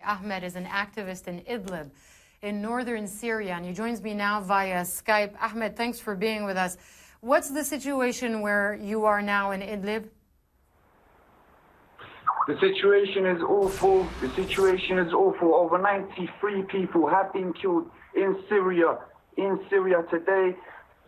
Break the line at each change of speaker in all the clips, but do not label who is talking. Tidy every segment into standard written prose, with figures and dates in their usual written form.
Ahmed is an activist in Idlib in northern Syria, and he joins me now via Skype. Ahmed, thanks for being with us. What's the situation where you are now in Idlib?
The situation is awful. The situation is awful. Over 93 people have been killed in Syria. In Syria today,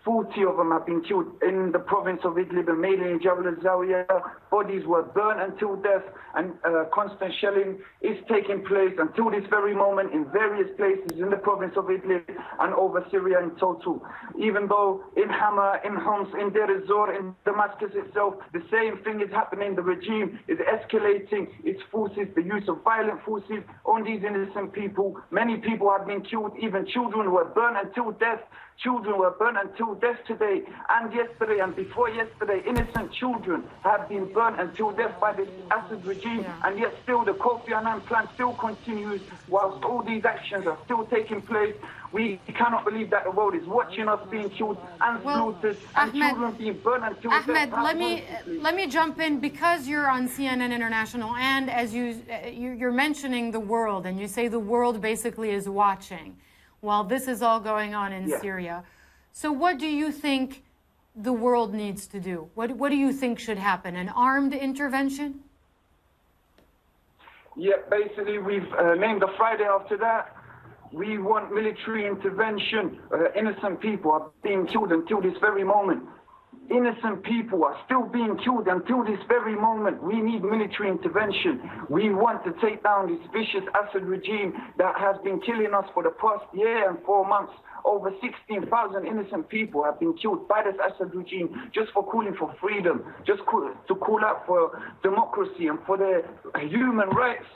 40 of them have been killed in the province of Idlib and mainly in Jabal al-Zawiya. Bodies were burnt until death, and constant shelling is taking place until this very moment in various places in the province of Idlib and over Syria in total. Even though in Hama, in Homs, in Deir ez-Zor, in Damascus itself, the same thing is happening. The regime is escalating its forces, the use of violent forces on these innocent people. Many people have been killed, even children were burnt until death. Children were burnt until death today and yesterday and before yesterday. Innocent children have been burnt until death by this Assad regime, and yet still the Kofi Annan plan still continues whilst all these actions are still taking place. We cannot believe that the world is watching us being killed and slaughtered and children being burnt until death.
Ahmed, let me jump in because you're on CNN International, and as you're mentioning the world, and you say the world basically is watching while this is all going on in Syria. So what do you think the world needs to do? What do you think should happen? An armed intervention?
Yeah, basically we've named the Friday after that. We want military intervention. Innocent people are being killed until this very moment. Innocent people are still being killed until this very moment. We need military intervention. We want to take down this vicious Assad regime that has been killing us for the past year and 4 months. Over 16,000 innocent people have been killed by this Assad regime just for calling for freedom, just to call out for democracy and for their human rights.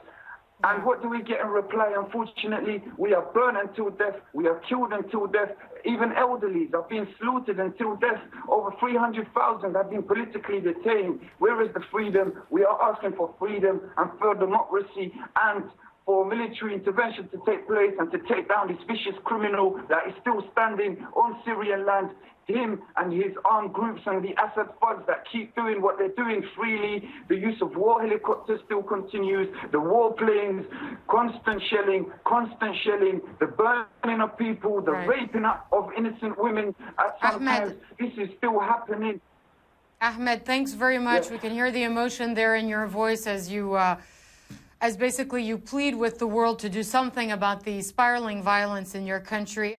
And what do we get in reply? Unfortunately, we are burned until death. We are killed until death. Even elderlies are being slaughtered until death. Over 300,000 have been politically detained. Where is the freedom? We are asking for freedom and for democracy and for military intervention to take place and to take down this vicious criminal that is still standing on Syrian land. Him and his armed groups and the Assad thugs that keep doing what they're doing freely. The use of war helicopters still continues. The warplanes, constant shelling, the burning of people, the raping of innocent women at some times. This is still happening.
Ahmed, thanks very much. We can hear the emotion there in your voice as you as basically you plead with the world to do something about the spiraling violence in your country.